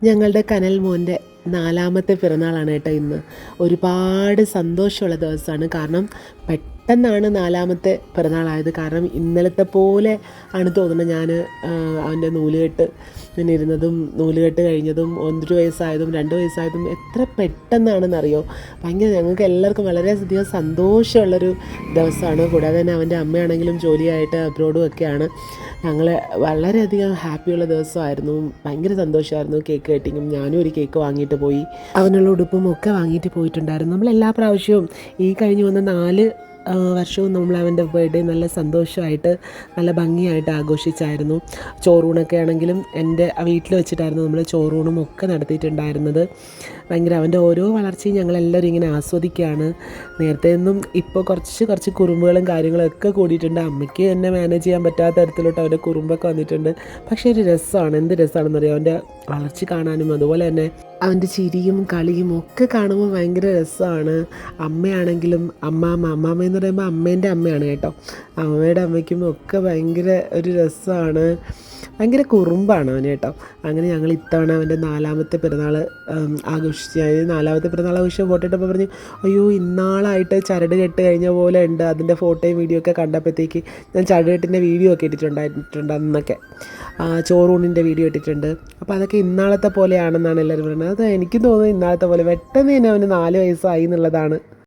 ഞങ്ങളുടെ കനൽ മോൻ്റെ 4ാമത്തെ പിറന്നാളാണ് കേട്ടോ ഇന്ന്. ഒരുപാട് സന്തോഷമുള്ള ദിവസമാണ്. കാരണം പെട്ടെന്നാണ് 4ാമത്തെ പിറന്നാളായത്. കാരണം ഇന്നലത്തെ പോലെ ആണ് തോന്നുന്നത്. ഞാൻ അവൻ്റെ നൂലുകെട്ട് ഇങ്ങനെ ഇരുന്നതും നൂലുകെട്ട് കഴിഞ്ഞതും 1 വയസ്സായതും 2 വയസ്സായതും എത്ര പെട്ടെന്നാണെന്നറിയോ. ഭയങ്കര ഞങ്ങൾക്ക് എല്ലാവർക്കും വളരെയധികം സന്തോഷമുള്ളൊരു ദിവസമാണ്. കൂടാതെ തന്നെ അവൻ്റെ അമ്മയാണെങ്കിലും ജോലിയായിട്ട് അബ്രോഡും ഒക്കെയാണ്. ഞങ്ങൾ വളരെയധികം ഹാപ്പിയുള്ള ദിവസമായിരുന്നു. ഭയങ്കര സന്തോഷമായിരുന്നു. കേക്ക് കട്ടിങ്ങും ഞാനും ഒരു കേക്ക് വാങ്ങിയിട്ട് പോയി. അവനുള്ള ഉടുപ്പും ഒക്കെ വാങ്ങിയിട്ട് പോയിട്ടുണ്ടായിരുന്നു. നമ്മൾ എല്ലാ പ്രാവശ്യവും ഈ കഴിഞ്ഞ് വന്ന 4 വർഷവും നമ്മൾ അവൻ്റെ ബർത്ത്ഡേ നല്ല സന്തോഷമായിട്ട് നല്ല ഭംഗിയായിട്ട് ആഘോഷിച്ചായിരുന്നു. ചോറൂണൊക്കെ ആണെങ്കിലും എൻ്റെ വീട്ടിൽ വെച്ചിട്ടായിരുന്നു നമ്മൾ ചോറൂണും ഒക്കെ നടത്തിയിട്ടുണ്ടായിരുന്നത്. ഭയങ്കര അവൻ്റെ ഓരോ വളർച്ചയും ഞങ്ങളെല്ലാവരും ഇങ്ങനെ ആസ്വദിക്കുകയാണ്. നേരത്തെ നിന്നും ഇപ്പോൾ കുറച്ച് കുറുമ്പുകളും കാര്യങ്ങളൊക്കെ കൂടിയിട്ടുണ്ട്. അമ്മയ്ക്ക് എന്നെ മാനേജ് ചെയ്യാൻ പറ്റാത്ത തരത്തിലോട്ട് അവൻ്റെ കുറുമ്പൊക്കെ വന്നിട്ടുണ്ട്. പക്ഷേ ഒരു രസമാണ്. എന്ത് രസമാണെന്നറിയാം അവൻ്റെ വളർച്ച കാണാനും. അതുപോലെ തന്നെ അവൻ്റെ ചിരിയും കളിയും ഒക്കെ കാണുമ്പോൾ ഭയങ്കര രസമാണ്. അമ്മയാണെങ്കിലും അമ്മാമ്മ എന്ന് പറയുമ്പോൾ അമ്മേൻ്റെ അമ്മയാണ് കേട്ടോ. അമ്മയുടെ അമ്മയ്ക്കും ഒക്കെ ഭയങ്കര ഒരു രസമാണ്. ഭയങ്കര കുറുമ്പാണ് അവന് കേട്ടോ. അങ്ങനെ ഞങ്ങൾ ഇത്തവണ അവൻ്റെ 4ാമത്തെ പിറന്നാൾ ആഘോഷിച്ച്. 4ാമത്തെ പിറന്നാൾ ആഘോഷിച്ച് ഫോട്ടോ ഇട്ടപ്പോൾ പറഞ്ഞു, അയ്യോ ഇന്നാളായിട്ട് ചരട് കെട്ട് കഴിഞ്ഞ പോലെ ഉണ്ട്. അതിൻ്റെ ഫോട്ടോയും വീഡിയോ ഒക്കെ കണ്ടപ്പോഴത്തേക്ക് ഞാൻ ചരട് കെട്ടിൻ്റെ വീഡിയോ ഒക്കെ ഇട്ടിട്ടുണ്ട് അന്നൊക്കെ. ചോറൂണിൻ്റെ വീഡിയോ ഇട്ടിട്ടുണ്ട്. അപ്പോൾ അതൊക്കെ ഇന്നാളത്തെ പോലെയാണെന്നാണ് എല്ലാവരും പറയുന്നത്. അത് എനിക്കും തോന്നുന്നത് ഇന്നാളത്തെ പോലെ. പെട്ടെന്ന് തന്നെ അവന് 4 വയസ്സായി എന്നുള്ളതാണ്.